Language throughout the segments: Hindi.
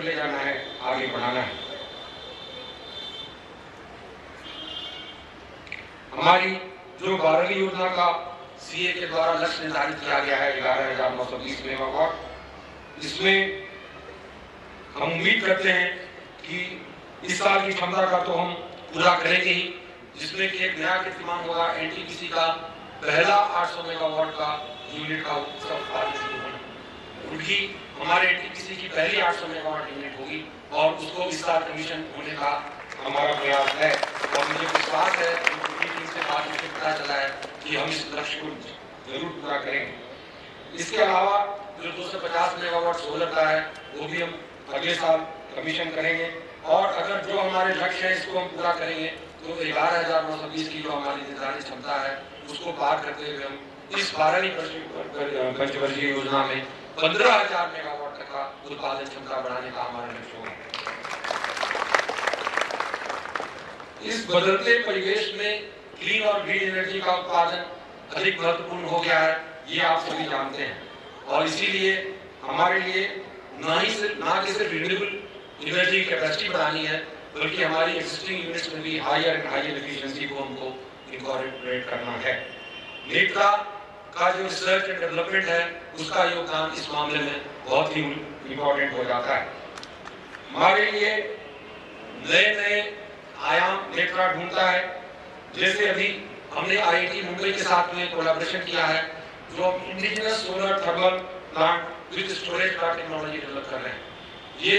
ले जाना है, आगे बढ़ाना है। हमारी जो 12वीं योजना का सीए के द्वारा लक्ष्य निर्धारित किया गया है 11,920 मेगावाट, इसमें हम उम्मीद करते हैं कि इस साल की क्षमता का तो हम पूरा करेंगे ही, जिसमें कि एक नया कीर्तिमान होगा एनटीपीसी का पहला 800 मेगावाट का यूनिट का उत्पादन, क्योंकि हमारे एनटीपीसी की पहली 800 मेगावाट यूनिट होगी और उसको इस साल कमीशन होने का हमारा प्रयास है। और मुझे विश्वास है से बात मुझे पता चला है कि हम इस लक्ष्य को जरूर पूरा करेंगे। इसके अलावा जो 250 मेगावाट सोलर का है वो भी हम अगले साल कमीशन करेंगे, और अगर जो हमारे लक्ष्य है इसको हम पूरा करेंगे तो 11,920 की जो हमारी निर्धारित क्षमता है उसको पार करते हुए हम इस 12वीं पंचवर्षीय योजना में 15,000 मेगावाट तक का उत्पादन क्षमता बढ़ाने का हमारा लक्ष्य होगा। इस बदलते परिवेश में क्लीन और ग्रीन एनर्जी का उत्पादन अधिक महत्वपूर्ण हो गया है, ये आप सभी जानते हैं, और इसीलिए हमारे लिए ना कि सिर्फ रिन्यूएबल एनर्जी की कैपेसिटी बढ़ानी है, बल्कि हमारी एक्सिस्टिंग यूनिट्स में भी हायर एंड हायर एफिशिएंसी को हमको इनकॉर्पोरेट करना है। नेत्रा का जो रिसर्च एंड डेवलपमेंट है उसका योगदान इस मामले में बहुत ही इम्पोर्टेंट हो जाता है। हमारे लिए नए नए आयाम नेत्रा ढूंढता है, जैसे अभी हमने आईआईटी मुंबई के साथ में कोलैबोरेशन किया है, जो indigenous solar thermal plant with storage का टेक्नोलॉजी डेवलप कर रहे हैं। ये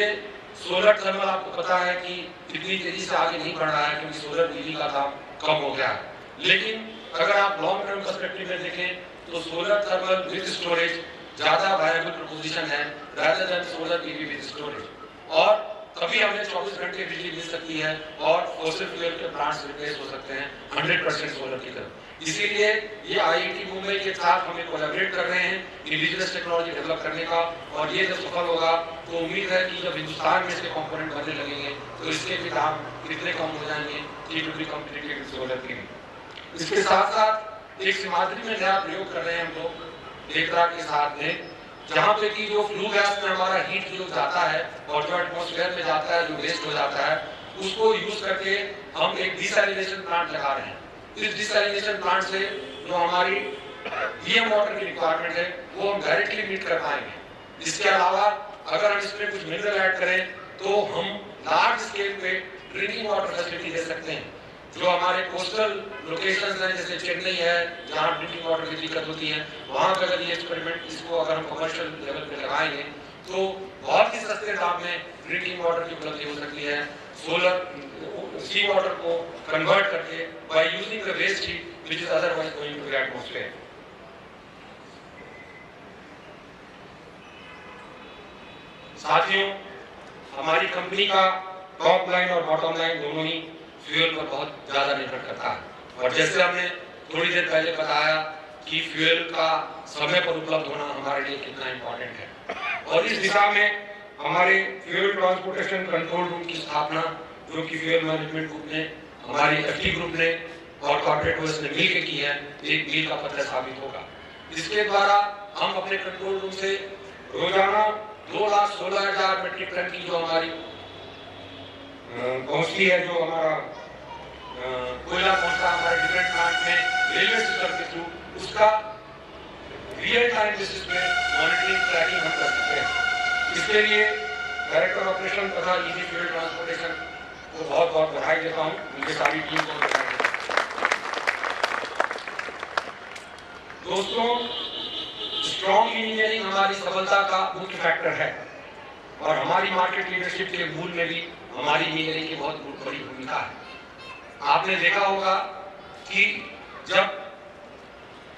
सोलर थर्मल आपको पता है कि इतनी तेजी से आगे नहीं बढ़ रहा है क्योंकि सोलर बिजली का दाम कम हो गया है, लेकिन अगर आप लॉन्ग टर्म पर्सपेक्टिव में देखें तो सोलर थर्मल विद स्टोरेज ज्यादा वायबल प्रपोजिशन है rather than solar PV with storage. और कभी हमें 24 घंटे बिजली मिल सकती है और फॉसिल फ्यूल के प्लांट्स रिप्लेस हो सकते हैं 100% सोलर की तरफ। इसीलिए ये आईआईटी मुंबई के साथ हमें कोलैबोरेट कर रहे हैं इंडिजिनस टेक्नोलॉजी डेवलप करने का, और ये जब सफल होगा तो उम्मीद है कि जब हिंदुस्तान में इसके कंपोनेंट बनने लगेंगे तो इसके भी दाम कितने कम हो जाएंगे कि to be competitive with solar की। इसके साथ साथ एक सिमाद्री में नया प्रयोग कर रहे हैं हम लोग नेत्रा के साथ में, जहाँ पे कि जो फ्लू गैस में हमारा हीट जो जाता है और जो एटमॉस्फेयर में जाता है, जो वेस्ट हो जाता है, उसको यूज करके हम एक डिसैलिनेशन प्लांट लगा रहे हैं। इस डिसैलिनेशन प्लांट से जो हमारी पीएम वाटर की रिक्वायरमेंट है वो हम डायरेक्टली मीट कर पाएंगे। इसके अलावा अगर हम इसमें कुछ मिनरल ऐड करें तो हम लार्ज स्केल पे ड्रिंकिंग वाटर फैसिलिटी दे सकते हैं। जो हमारे कोस्टल लोकेशंस हैं जैसे चेन्नई है जहाँ ड्रिंकिंग वाटर की दिक्कत होती है, वहाँ पर अगर ये एक्सपेरिमेंट इसको अगर हम कमर्शियल लेवल पे लगाएंगे तो बहुत ही सस्ते दाम में ड्रिंकिंग वाटर की उपलब्धि हो सकती है। सोलर सी वाटर को कन्वर्ट करके by using the waste heat which is otherwise going to the atmosphere. साथियों, हमारी कंपनी का टॉप लाइन और बॉटम लाइन दोनों ही फ्यूल पर बहुत ज्यादा निर्भर करता है, और जैसे हमने थोड़ी देर पहले बताया कि फ्यूल का समय पर उपलब्ध होना हमारे लिए कितना इम्पोर्टेंट है, और इस दिशा में हमारे फ्यूल ट्रांसपोर्टेशन कंट्रोल रूम की स्थापना जो कि फ्यूल मैनेजमेंट ग्रुप ने, हमारी एफटी ग्रुप ने और कॉर्पोरेट वर्स ने मिलकर की है, एक मील का पत्थर साबित होगा। इसके द्वारा हम अपने कंट्रोल रूम से रोजाना 2,16,000 मीट्रिक टन की जो हमारी पहुंचती है, जो हमारा कोयला पहुंचता है हमारे डिफरेंट प्लांट में रेलवे सिस्टम के थ्रू, उसका रियल टाइम बेसिस पे मॉनिटरिंग ट्रैकिंग हम कर सकते हैं। इसके लिए डायरेक्टर ऑपरेशन तथा ईजी फ्यूल ट्रांसपोर्टेशन को बहुत बहुत बधाई देता हूँ, उनकी सारी टीम को बधाई देता हूँ। दोस्तों, स्ट्रॉन्ग इंजीनियरिंग हमारी सफलता का मुख्य फैक्टर है, और हमारी मार्केट लीडरशिप के मूल में भी हमारी इंजीनियरिंग की बहुत बड़ी भूमिका है। आपने देखा होगा कि जब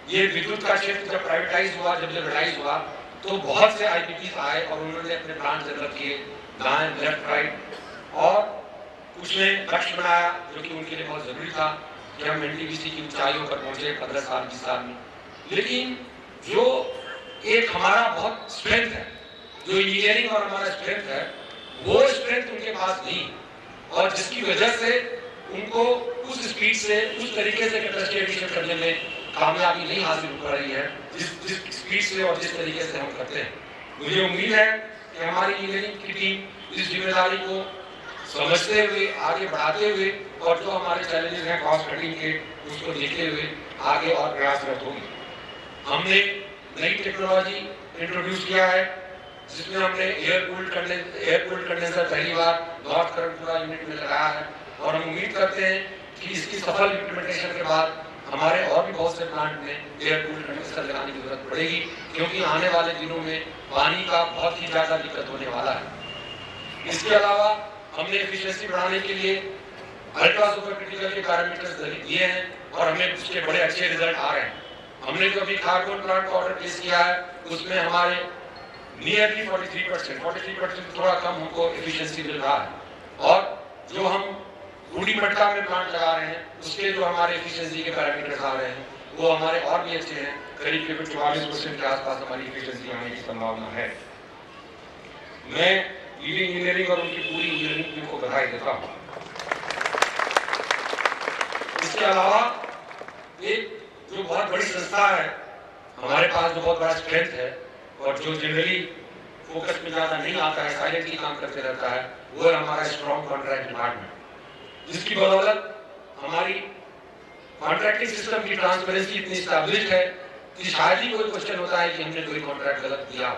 ये विद्युत का क्षेत्र जब प्राइवेटाइज हुआ, जब लिबरलाइज हुआ, तो बहुत से आईपीपीज आए और उन्होंने अपने प्लांट डेवलप किए दाएं लेफ्ट राइट, और कुछ ने लक्ष्य बनाया जो कि उनके लिए बहुत जरूरी था कि हम एनटीपीसी की ऊंचाइयों पर पहुंचे 15 साल 20 साल में। लेकिन जो एक हमारा बहुत स्ट्रेंथ है, जो इंजीनियरिंग और हमारा स्ट्रेंथ है, वो स्ट्रेंथ उनके पास नहीं, और जिसकी वजह से उनको उस स्पीड से उस तरीके से कैपेसिटी एडिशन करने में कामयाबी नहीं हासिल हो रही है जिस स्पीड से और जिस तरीके से हम करते हैं। मुझे उम्मीद है कि हमारी इंजीनियरिंग की टीम इस जिम्मेदारी को समझते हुए आगे बढ़ाते हुए और जो हमारे चैलेंजेस हैं कॉस्ट कटिंग के उसको देखते हुए आगे और प्रयासरत होगी। हमने नई टेक्नोलॉजी इंट्रोड्यूस किया है जिसमें हमने एयर कूल्ड कंडेंसर पहली बार नॉर्थ करंटपुरा यूनिट में लगाया है और हम उम्मीद करते हैं कि इसकी सफल इम्प्लीमेंटेशन के बाद हमारे और भी बहुत से प्लांट में एयर कूल्ड कंडेंसर लगाने की जरूरत पड़ेगी, क्योंकि आने वाले दिनों में पानी का बहुत ही ज्यादा दिक्कत होने वाला है। इसके अलावा हमने एफिशिएंसी बढ़ाने के लिए अल्ट्रा सुपर क्रिटिकल के पैरामीटर्स दिए हैं और हमें उसके बड़े अच्छे रिजल्ट आ रहे हैं। हमने जो अभी खारकोल प्लांट का ऑर्डर प्लेस किया है उसमें हमारे नियरली 43% थोड़ा कम हमको एफिशिएंसी मिल रहा है और जो हम रूडी मटका में प्लांट लगा रहे हैं उसके जो हमारे एफिशिएंसी के पैरामीटर्स आ रहे हैं वो हमारे और भी अच्छे हैं। करीब 44% के आसपास हमारी एफिशिएंसी आने की संभावना है। मैं लीडिंग इंजीनियरिंग और उनकी पूरी इंजीनियरिंग टीम को बधाई देता हूँ। इसके अलावा एक जो बहुत बड़ी संस्था है हमारे पास, जो बहुत बड़ा स्ट्रेंथ है और जो जनरली फोकस में ज्यादा नहीं आता है, साइलेंटली काम करते रहता है, वो है हमारा स्ट्रॉन्ग कॉन्ट्रैक्ट डिपार्टमेंट, जिसकी बदौलत हमारी कॉन्ट्रैक्टिंग सिस्टम की ट्रांसपेरेंसी इतनी स्टैब्लिश्ड है कि शायद ही कोई क्वेश्चन होता है कि हमने कोई कॉन्ट्रैक्ट गलत दिया।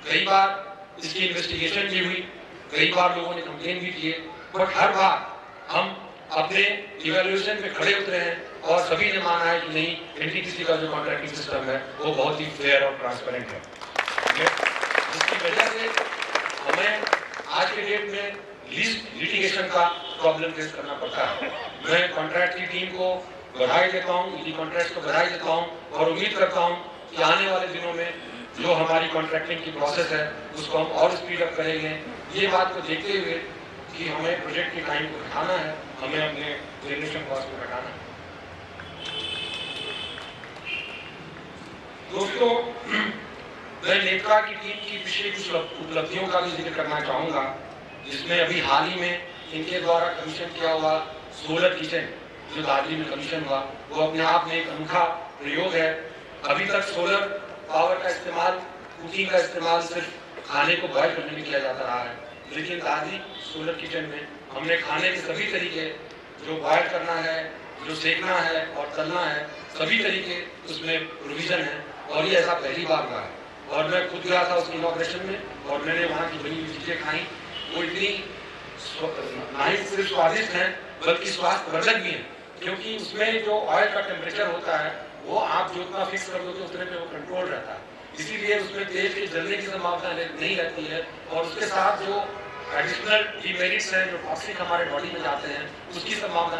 कई बार इसकी इन्वेस्टिगेशन भी हुई, कई बार लोगों ने कंप्लेन भी किए, बट हर बार हम अपने इवैल्यूएशन पे खड़े उतरे हैं और सभी ने माना है कि नहीं, एनटीपीसी का जो कॉन्ट्रैक्टिंग सिस्टम है वो बहुत ही फेयर और ट्रांसपेरेंट है, जिसकी वजह से हमें आज के डेट में लीस्ट लिटिगेशन का प्रॉब्लम फेस करना पड़ता है। मैं कॉन्ट्रैक्ट की टीम को बधाई देता हूँ, ईडी कॉन्ट्रैक्ट को बधाई देता हूँ और उम्मीद करता हूँ कि आने वाले दिनों में जो हमारी कॉन्ट्रैक्टिंग की प्रोसेस है उसको हम और स्पीड अप करेंगे। ये बात को देखते हुए कि हमें प्रोजेक्ट के टाइम को घटाना है, हमें अपने जनरेशन कॉस्ट को घटाना है। दोस्तों, मैं नेत्रा की टीम की पिछली कुछ उपलब्धियों का भी जिक्र करना चाहूँगा, जिसमें अभी हाल ही में इनके द्वारा कमीशन किया हुआ सोलर किचन जो दादरी में कमीशन हुआ, वो अपने आप में एक अनूठा प्रयोग है। अभी तक सोलर पावर का इस्तेमाल, कुकिंग का इस्तेमाल सिर्फ खाने को बॉयल करने में किया जाता रहा है, लेकिन दादरी सोलर किचन में हमने खाने के सभी तरीके, जो बॉयल करना है, जो सेकना है और तलना है, सभी तरीके उसमें प्रोविजन है और ये ऐसा पहली बार हुआ है। और मैं खुद गया था उसकी इनॉग्रेशन में और मैंने वहाँ की बनी हुई चीजें खाई, वो इतनी ना ही सिर्फ स्वादिष्ट हैं बल्कि स्वास्थ्यवर्धक भी हैं, क्योंकि उसमें जो ऑयल का टेम्परेचर होता है वो आप जो उतना फिक्स कर दो तो उतने पे वो कंट्रोल रहता है, इसीलिए उसमें तेल के जलने की संभावना नहीं रहती है और उसके साथ जो एडिशनल डिमेरिट्स हैं, जो टॉक्सिक हमारे बॉडी में जाते हैं, उसकी संभावना